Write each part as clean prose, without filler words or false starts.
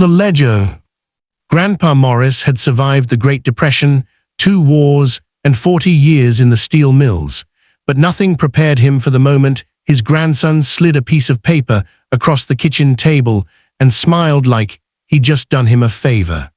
The ledger. Grandpa Morris had survived the Great Depression, 2 wars, and 40 years in the steel mills, but nothing prepared him for the moment his grandson slid a piece of paper across the kitchen table and smiled like he'd just done him a favor.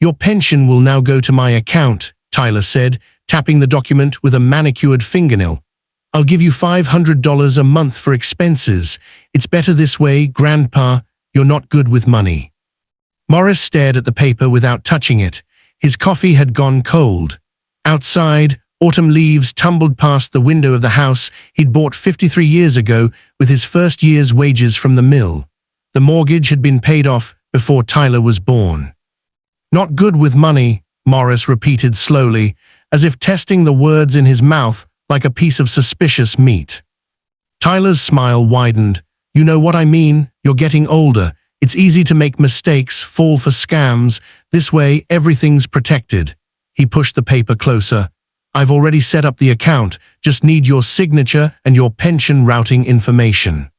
"Your pension will now go to my account," Tyler said, tapping the document with a manicured fingernail. "I'll give you $500 a month for expenses. It's better this way, Grandpa. You're not good with money." Morris stared at the paper without touching it. His coffee had gone cold. Outside, autumn leaves tumbled past the window of the house he'd bought 53 years ago with his first year's wages from the mill. The mortgage had been paid off before Tyler was born. "Not good with money," Morris repeated slowly, as if testing the words in his mouth like a piece of suspicious meat. Tyler's smile widened. "You know what I mean? You're getting older. It's easy to make mistakes, fall for scams. This way, everything's protected." He pushed the paper closer. "I've already set up the account. Just need your signature and your pension routing information."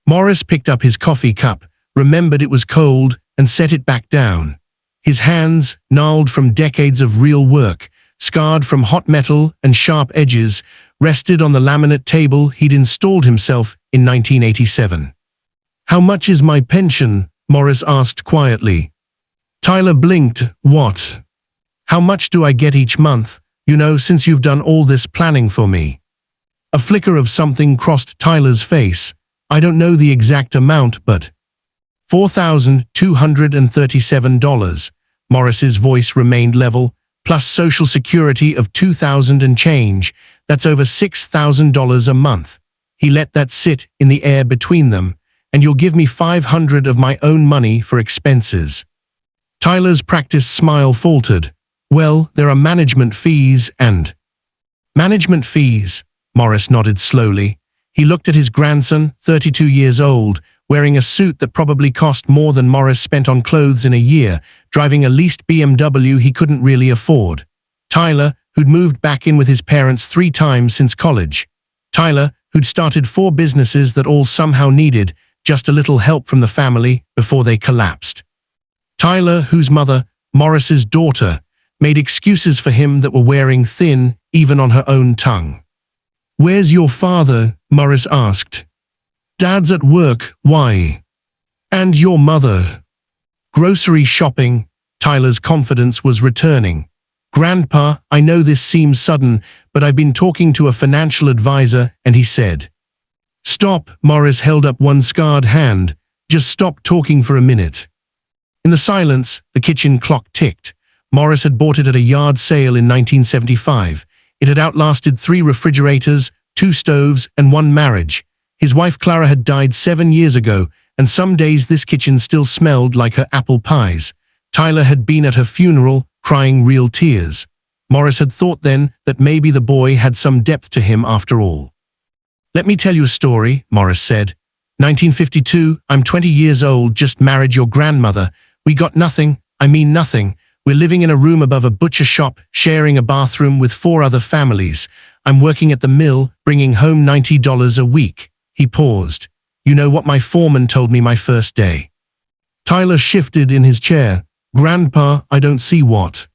Morris picked up his coffee cup, remembered it was cold, and set it back down. His hands, gnarled from decades of real work, scarred from hot metal and sharp edges, rested on the laminate table he'd installed himself in 1987. "How much is my pension?" Morris asked quietly. Tyler blinked. "What? How much do I get each month, since you've done all this planning for me?" A flicker of something crossed Tyler's face. "I don't know the exact amount, but $4,237. Morris's voice remained level, plus Social Security of $2,000 and change. That's over $6,000 a month. He let that sit in the air between them. "And you'll give me $500 of my own money for expenses." Tyler's practiced smile faltered. "Well, there are management fees and—" "Management fees," Morris nodded slowly. He looked at his grandson, 32 years old, wearing a suit that probably cost more than Morris spent on clothes in a year, driving a leased BMW he couldn't really afford. Tyler, who'd moved back in with his parents 3 times since college. Tyler, who'd started 4 businesses that all somehow needed just a little help from the family before they collapsed. Tyler, whose mother, Morris's daughter, made excuses for him that were wearing thin even on her own tongue. "Where's your father?" Morris asked. "Dad's at work. Why?" "And your mother?" "Grocery shopping." Tyler's confidence was returning. "Grandpa, I know this seems sudden, but I've been talking to a financial advisor and he said—" "Stop," Morris held up one scarred hand. "Just stop talking for a minute." In the silence, the kitchen clock ticked. Morris had bought it at a yard sale in 1975. It had outlasted 3 refrigerators, 2 stoves, and 1 marriage. His wife Clara had died 7 years ago, and some days this kitchen still smelled like her apple pies. Tyler had been at her funeral, crying real tears. Morris had thought then that maybe the boy had some depth to him after all. "Let me tell you a story," Morris said. 1952, I'm 20 years old, just married your grandmother. We got nothing, I mean nothing. We're living in a room above a butcher shop, sharing a bathroom with 4 other families. I'm working at the mill, bringing home $90 a week. He paused. "You know what my foreman told me my first day?" Tyler shifted in his chair. "Grandpa, I don't see what."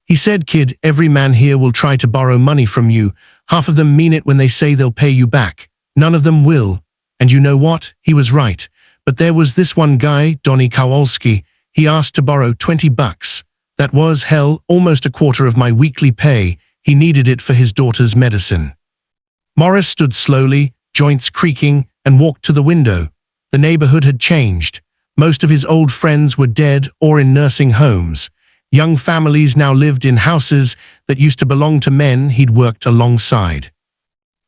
"He said, kid, every man here will try to borrow money from you. Half of them mean it when they say they'll pay you back. None of them will. And you know what? He was right. But there was this one guy, Donnie Kowalski. He asked to borrow $20. That was, hell, almost a quarter of my weekly pay. He needed it for his daughter's medicine." Morris stood slowly, joints creaking, and walked to the window. The neighborhood had changed. Most of his old friends were dead or in nursing homes. Young families now lived in houses that used to belong to men he'd worked alongside.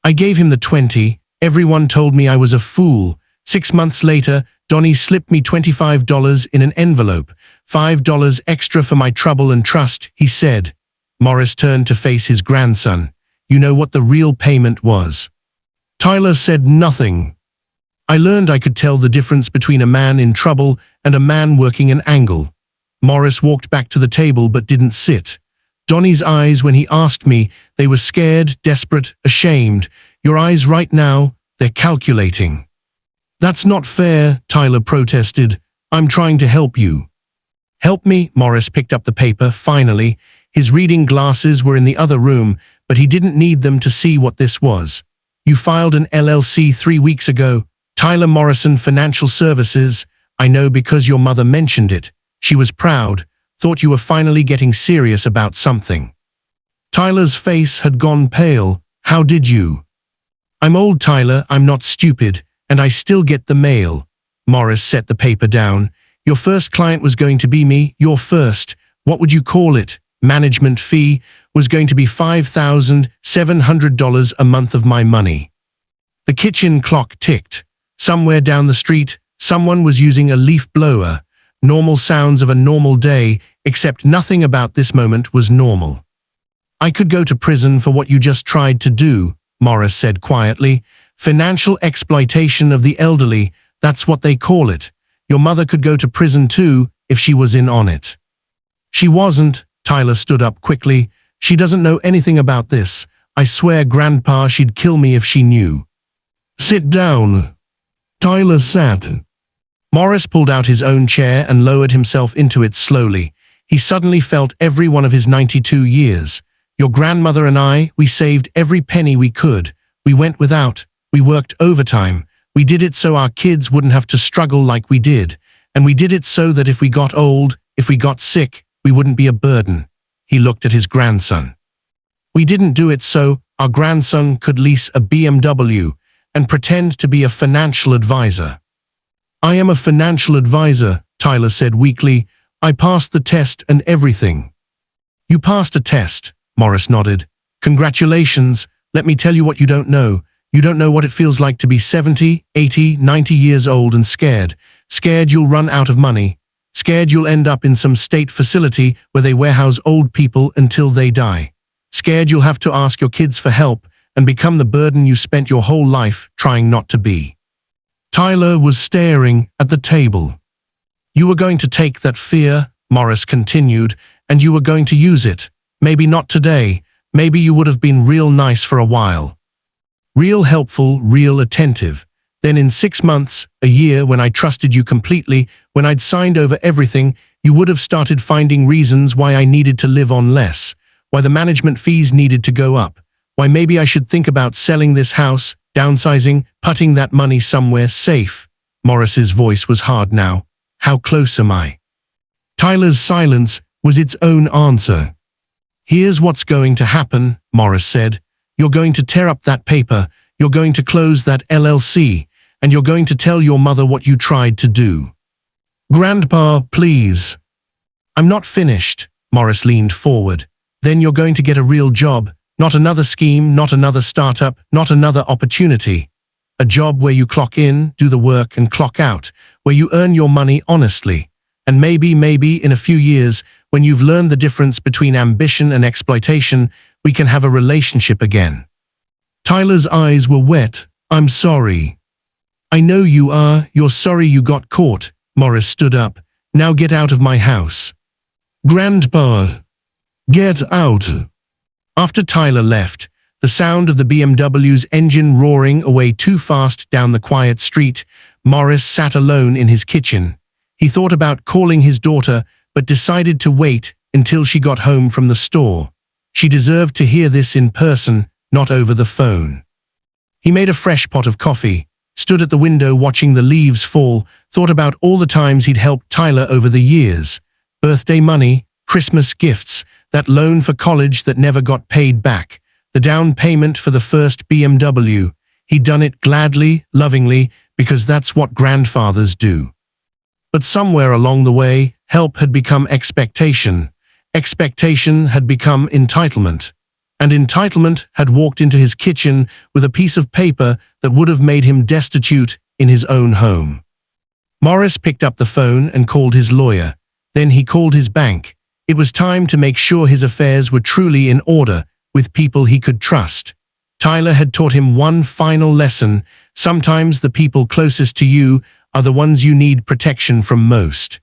"I gave him the 20. Everyone told me I was a fool. 6 months later, Donnie slipped me $25 in an envelope. $5 extra for my trouble and trust," he said. Morris turned to face his grandson. "You know what the real payment was?" Tyler said nothing. "I learned I could tell the difference between a man in trouble and a man working an angle." Morris walked back to the table but didn't sit. Donnie's eyes when he asked me, they were scared, desperate, ashamed. Your eyes right now, they're calculating. "That's not fair," Tyler protested. I'm trying to help you. Help me? Morris picked up the paper, finally. His reading glasses were in the other room, but he didn't need them to see what this was. You filed an LLC 3 weeks ago. Tyler Morrison Financial Services. I know because your mother mentioned it. She was proud, thought you were finally getting serious about something. Tyler's face had gone pale. How did you? I'm old, Tyler, I'm not stupid, and I still get the mail. Morris set the paper down. Your first client was going to be me, your first. What would you call it? Management fee was going to be $5,700 a month of my money. The kitchen clock ticked. Somewhere down the street, someone was using a leaf blower. Normal sounds of a normal day, except nothing about this moment was normal. I could go to prison for what you just tried to do, Morris said quietly. Financial exploitation of the elderly, that's what they call it. Your mother could go to prison too, if she was in on it. She wasn't. Tyler stood up quickly. She doesn't know anything about this. I swear, Grandpa, she'd kill me if she knew. Sit down. Tyler sat. Morris pulled out his own chair and lowered himself into it slowly. He suddenly felt every one of his 92 years. Your grandmother and I, we saved every penny we could. We went without. We worked overtime. We did it so our kids wouldn't have to struggle like we did. And we did it so that if we got old, if we got sick, we wouldn't be a burden. He looked at his grandson. We didn't do it so our grandson could lease a BMW and pretend to be a financial advisor. I am a financial advisor, Tyler said weakly. I passed the test and everything. You passed a test, Morris nodded. Congratulations. Let me tell you what you don't know. You don't know what it feels like to be 70, 80, 90 years old and scared. Scared you'll run out of money. Scared you'll end up in some state facility where they warehouse old people until they die. Scared you'll have to ask your kids for help and become the burden you spent your whole life trying not to be. Tyler was staring at the table. You were going to take that fear, Morris continued, and you were going to use it. Maybe not today. Maybe you would have been real nice for a while. Real helpful, real attentive. Then in 6 months, a year, when I trusted you completely, when I'd signed over everything, you would have started finding reasons why I needed to live on less, why the management fees needed to go up, why maybe I should think about selling this house, downsizing, putting that money somewhere safe. Morris's voice was hard now. How close am I? Tyler's silence was its own answer. Here's what's going to happen, Morris said. You're going to tear up that paper, you're going to close that LLC, and you're going to tell your mother what you tried to do. Grandpa, please. I'm not finished, Morris leaned forward. Then you're going to get a real job, not another scheme, not another startup, not another opportunity. A job where you clock in, do the work, and clock out, where you earn your money honestly. And maybe in a few years, when you've learned the difference between ambition and exploitation, we can have a relationship again. Tyler's eyes were wet. I'm sorry. I know you are. You're sorry you got caught. Morris stood up. Now get out of my house. Grandpa. Get out. After Tyler left, the sound of the BMW's engine roaring away too fast down the quiet street, Morris sat alone in his kitchen. He thought about calling his daughter, but decided to wait until she got home from the store. She deserved to hear this in person, not over the phone. He made a fresh pot of coffee, stood at the window watching the leaves fall, thought about all the times he'd helped Tyler over the years. Birthday money, Christmas gifts, that loan for college that never got paid back, the down payment for the first BMW. He'd done it gladly, lovingly, because that's what grandfathers do. But somewhere along the way, help had become expectation. Expectation had become entitlement. And entitlement had walked into his kitchen with a piece of paper that would have made him destitute in his own home. Morris picked up the phone and called his lawyer. Then he called his bank. It was time to make sure his affairs were truly in order, with people he could trust. Tyler had taught him one final lesson. Sometimes the people closest to you are the ones you need protection from most.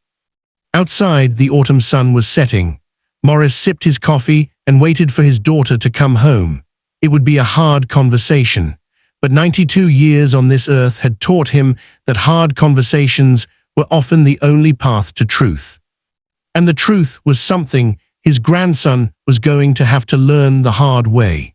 Outside, the autumn sun was setting. Morris sipped his coffee and waited for his daughter to come home. It would be a hard conversation, but 92 years on this earth had taught him that hard conversations were often the only path to truth. And the truth was something his grandson was going to have to learn the hard way.